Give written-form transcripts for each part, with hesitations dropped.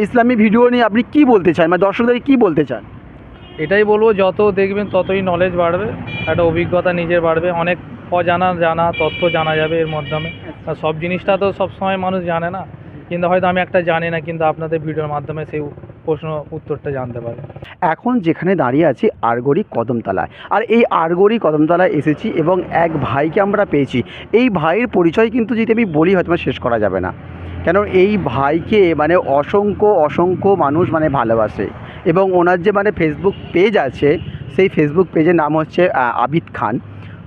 ইসলামী video নিয়ে আপনি কি বলতে চান, মানে দর্শকদের কি বলতে চান? এটাই বলবো, যত দেখবেন ততই নলেজ বাড়বে, একটা অভিজ্ঞতা নিজের বাড়বে, অনেক জানা তথ্য জানা যাবে এর মাধ্যমে। আর সব জিনিসটা তো সব সময় মানুষ জানে না, কিন্তু হয়তো আমি একটা জানি না, কিন্তু আপনাদের ভিডিওর মাধ্যমে সেই প্রশ্ন উত্তরটা জানতে পারি। এখন যেখানে দাঁড়িয়ে আছি আরগড়ি কদমতলায়, আর এই আরগড়ি কদমতলায় এসেছি এবং এক ভাইকে আমরা পেয়েছি। এই ভাইয়ের পরিচয় কিন্তু যদি আমি বলি হয়তো শেষ করা যাবে না, কেন এই ভাইকে মানে অসংখ্য অসংখ্য মানুষ মানে ভালোবাসে। এবং ওনার যে মানে ফেসবুক পেজ আছে, সেই ফেসবুক পেজের নাম হচ্ছে আবিদ খান।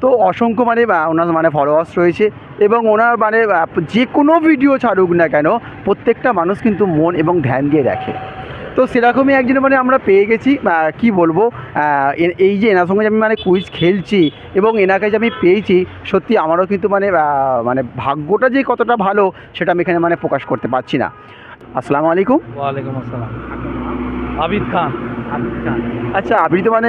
তো অসংখ্য মানে ওনার মানে ফলোয়ার্স রয়েছে, এবং ওনার মানে যে কোনো ভিডিও ছাড়ুক না কেন প্রত্যেকটা মানুষ কিন্তু মন এবং ধ্যান দিয়ে দেখে। তো সেরকমই একজন মানে আমরা পেয়ে গেছি, কি বলবো, এই যে এনার সঙ্গে আমি মানে কুইজ খেলছি এবং এনাকে যে আমি পেয়েছি, সত্যি আমারও কিন্তু মানে মানে ভাগ্যটা যে কতটা ভালো সেটা আমি এখানে মানে প্রকাশ করতে পারছি না। আসসালামু আলাইকুম। ওয়ালাইকুম আসসালাম। আবিদ খান। আচ্ছা, আপনি তো মানে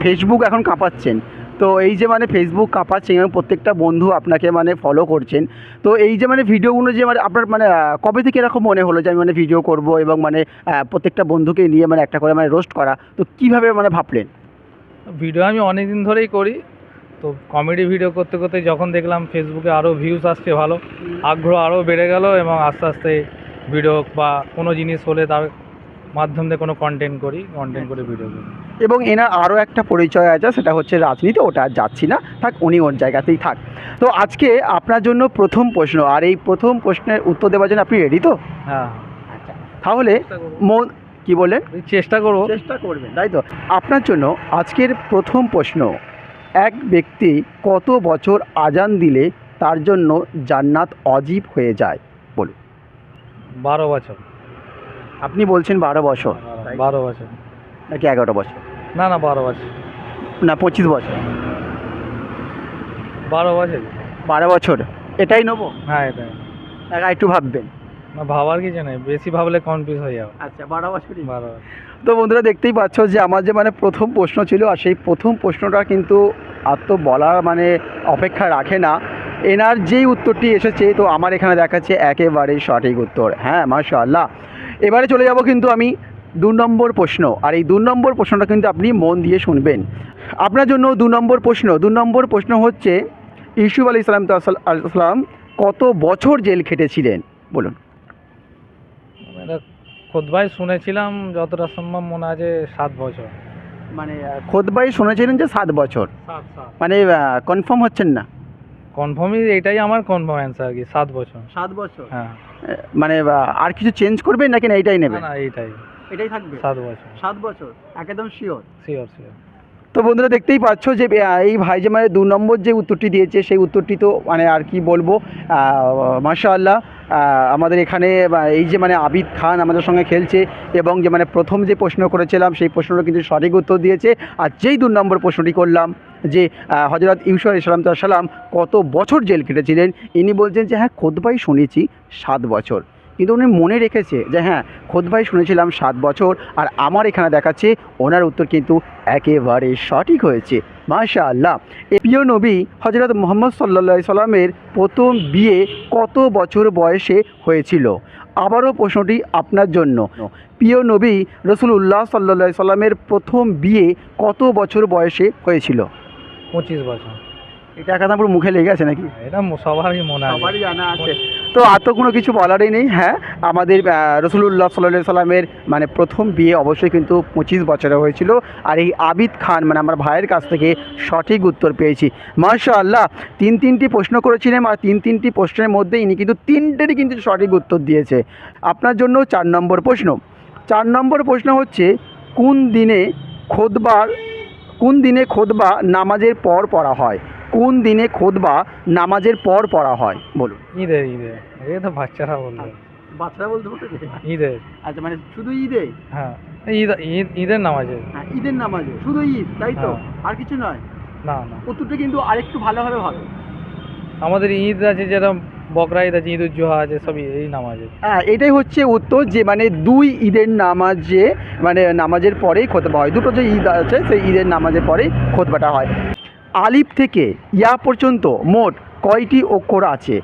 ফেসবুক এখন কাঁপাচ্ছেন, তো এই যে মানে ফেসবুক কাঁপাচ্ছেন এবং প্রত্যেকটা বন্ধু আপনাকে মানে ফলো করছেন, তো এই যে মানে ভিডিওগুলো যে মানে আপনার মানে কবে থেকে এরকম মনে হলো যে আমি মানে ভিডিও করব এবং মানে প্রত্যেকটা বন্ধুকে নিয়ে মানে একটা করে মানে রোস্ট করা, তো কীভাবে মানে ভাবলেন? ভিডিও আমি অনেক দিন ধরেই করি, তো কমেডি ভিডিও করতে করতে যখন দেখলাম ফেসবুকে আরও ভিউজ আসছে, ভালো আগ্রহ আরও বেড়ে গেল, এবং আস্তে আস্তে ভিডিও বা কোনো জিনিস হলে তার মাধ্যমে কোনো কন্টেন্ট করে ভিডিও করি। এবং এনার আরও একটা পরিচয় আছে, সেটা হচ্ছে রাজনীতি, ওটা আর যাচ্ছি না, থাক উনি ওর জায়গাতেই থাক। তো আজকে আপনার জন্য প্রথম প্রশ্ন, আর এই প্রথম প্রশ্নের উত্তর দেওয়ার জন্য আপনি রেডি তো? হ্যাঁ, আচ্ছা, তাহলে মন কি বলেন? চেষ্টা করবো। চেষ্টা করবেন, তাই তো? আপনার জন্য আজকের প্রথম প্রশ্ন, এক ব্যক্তি কত বছর আজান দিলে তার জন্য জান্নাত অজীব হয়ে যায়, বলুন। 12 বছর। আপনি বলছেন 12 বছর, 12 বছর নাকি 11 বছর? না, 12 বছর। না, 25 বছর। 12 বছর। 12 বছর এটাই নেবো? হ্যাঁ, এটাই। একটু ভাববেন। না, ভাবার কিছু নেই, বেশি ভাবলে কনফিউজ হয়ে যাবে। আচ্ছা, 12 বছরই। 12 বছর। তো বন্ধুরা দেখতেই পাচ্ছ যে আমার যে মানে প্রথম প্রশ্ন ছিল, আর সেই প্রথম প্রশ্নটা কিন্তু আর তো বলার মানে অপেক্ষা রাখে না। এনার যেই উত্তরটি এসেছে, তো আমার এখানে দেখাচ্ছে একেবারে সঠিক উত্তর। হ্যাঁ, মাশাআল্লাহ। এবারে চলে যাব কিন্তু আমি 2 নম্বর প্রশ্ন, আর এই 2 নম্বর প্রশ্নটা কিন্তু আপনি মন দিয়ে শুনবেন। আপনার জন্য 2 নম্বর প্রশ্ন। 2 নম্বর প্রশ্ন হচ্ছে, ইউসুফ আলাইহিস সালাম কত বছর জেল খেটেছিলেন, বলুন। এটা খুতবায় শুনেছিলাম, যতটা সম্ভব মনে আছে 7 বছর। মানে খুতবায় শুনেছিলেন যে 7 বছর, 7। মানে কনফার্ম হচ্ছেন না? কনফার্মই, এটাই আমার কনফার্ম অ্যান্সার আর কি, 7 বছর। 7 বছর? হ্যাঁ। মানে আর কিছু চেঞ্জ করবেন নাকি না এইটাই নেবেন? না, এইটাই। এটাই থাকবে? 7 বছর। 7 বছর একদম শিওর? শিওর। তো বন্ধুরা দেখতেই পাচ্ছ যে এই ভাই যে মানে 2 নম্বর যে উত্তরটি দিয়েছে, সেই উত্তরটি তো মানে আর কি বলবো, মাশাআল্লাহ। আমাদের এখানে এই যে মানে আবিদ খান আমাদের সঙ্গে খেলছে, এবং যে মানে প্রথম যে প্রশ্ন করেছিলাম সেই প্রশ্নটা কিন্তু সঠিক উত্তর দিয়েছে। আর যেই 2 নম্বর প্রশ্নটি করলাম যে হযরত ইউসুফ আলাইহিস সালাম কত বছর জেল খেটেছিলেন, ইনি বলছেন যে হ্যাঁ, খুতবায় শুনেছি 7 বছর, কিন্তু উনি মনে রেখেছে যে হ্যাঁ, খুতবায় শুনেছিলাম 7 বছর, আর আমার এখানে দেখাচ্ছে ওনার উত্তর কিন্তু একেবারে সঠিক হয়েছে, মাশাআল্লাহ। প্রিয় নবী হযরত মুহাম্মদ সাল্লাল্লাহু আলাইহি সাল্লামের প্রথম বিয়ে কত বছর বয়সে হয়েছিল? আবারও প্রশ্নটি আপনার জন্য, প্রিয় নবী রাসূলুল্লাহ সাল্লাল্লাহু আলাইহি সাল্লামের প্রথম বিয়ে কত বছর বয়সে হয়েছিল? 25 বছর। এটা একদম পুরো মুখে লেগে আছে নাকি? এটা সবারই মনে আছে, সবারই জানা আছে। তো আর তো কোনো কিছু বলারই নেই। হ্যাঁ, আমাদের রাসূলুল্লাহ সাল্লাল্লাহু আলাইহি সাল্লামের মানে প্রথম বিয়ে অবশ্যই কিন্তু 25 বছরে হয়েছিল। আর এই আবিদ খান মানে আমার ভাইয়ের কাছ থেকে সঠিক উত্তর পেয়েছি, মাশাআল্লাহ। 3টি প্রশ্ন করেছিলাম, আর 3টি প্রশ্নের মধ্যে ইনি কিন্তু 3টেরই কিন্তু সঠিক উত্তর দিয়েছে। আপনার জন্য 4 নম্বর প্রশ্ন। 4 নম্বর প্রশ্ন হচ্ছে, কোন দিনে খুতবা নামাজের পর পড়া হয়? কোন দিনে খুতবা নামাজের পর পড়া হয়, বলুন। ঈদের। এই তো বাচ্চারা বলবে। বাচ্চারা বলতে পারবে? ঈদের। আচ্ছা, মানে শুধু ঈদে? হ্যাঁ, ঈদের নামাজে। হ্যাঁ, ঈদের নামাজে শুধু ঈদ, তাই তো? হ্যাঁ। আর কিছু নয়? না। উত্তরটা কিন্তু আরেকটু ভালোভাবে হবে। আমাদের ঈদ আছে, যেটা বকরা ঈদ আছে, ঈদ উল জুহা আছে, সবই এই নামাজে। হ্যাঁ, এটাই হচ্ছে উত্তর, যে মানে 2 ঈদের নামাজে মানে নামাজের পরেই খুতবা হয়। দুটো যে ঈদ আছে সেই ঈদের নামাজের পরেই খুতবাটা হয়। আলিফ থেকে ইয়া পর্যন্ত মোট কয়টি অক্ষর আছে?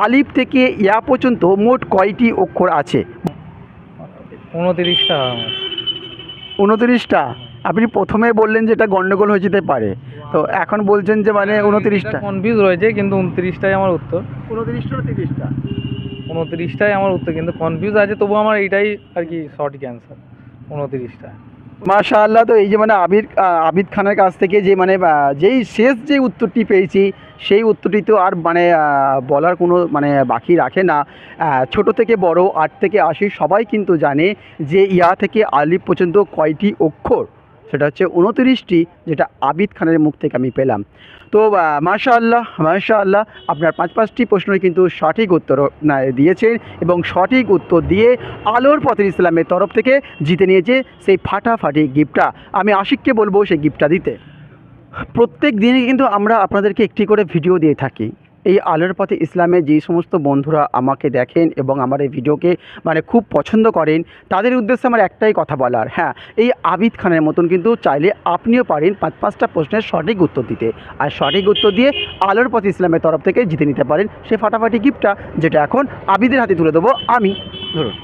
আলিফ থেকে ইয়া পর্যন্ত মোট কয়টি অক্ষর আছে? 29টা আমার। 29টা? আপনি প্রথমে বললেন যে এটা গন্ডগোল হয়ে যেতে পারে, তো এখন বলছেন যে মানে 29টা। কনফিউজ রয়েছে, কিন্তু 29টাই আমার উত্তর। 29টা না 30টা? 29টাই আমার উত্তর, কিন্তু কনফিউজ আছে, তবু আমার এইটাই আর কি সঠিক অ্যান্সার, 29টা। মাশাআল্লাহ। তো এই যে মানে আবিদ খানের কাছ থেকে যে মানে যেই শেষ যে উত্তরটি পেয়েছি, সেই উত্তরটি তো আর মানে বলার কোনো মানে বাকি রাখে না। ছোট থেকে বড়, 8 থেকে 80 সবাই কিন্তু জানে যে ইয়া থেকে আলিফ পর্যন্ত কয়টি অক্ষর। সেটা হচ্ছে 29টি, যেটা আবিদ খানের মুখ থেকে আমি পেলাম। তো মাশাআল্লাহ মাশাআল্লাহ, আপনার 5টি প্রশ্নের কিন্তু সঠিক উত্তর দিয়েছেন, এবং সঠিক উত্তর দিয়ে আলোর পথের ইসলামের তরফ থেকে জিতে নিয়েছে সেই ফাটাফাটি গিফটটা। আমি আশিককে বলবো সেই গিফটটা দিতে। প্রত্যেক দিনই কিন্তু আমরা আপনাদেরকে একটি করে ভিডিও দিয়ে থাকি। এই আলোর পথে ইসলামে যেই সমস্ত বন্ধুরা আমাকে দেখেন এবং আমার এই ভিডিওকে মানে খুব পছন্দ করেন, তাদের উদ্দেশ্যে আমার একটাই কথা বলার, হ্যাঁ, এই আবিদ খানের মতন কিন্তু চাইলে আপনিও পারেন 5টা প্রশ্নের সঠিক উত্তর দিতে, আর সঠিক উত্তর দিয়ে আলোর পথে ইসলামের তরফ থেকে জিতে নিতে পারেন সেই ফাটাফাটি গিফটটা, যেটা এখন আবিদের হাতে তুলে দেবো আমি। ধরুন।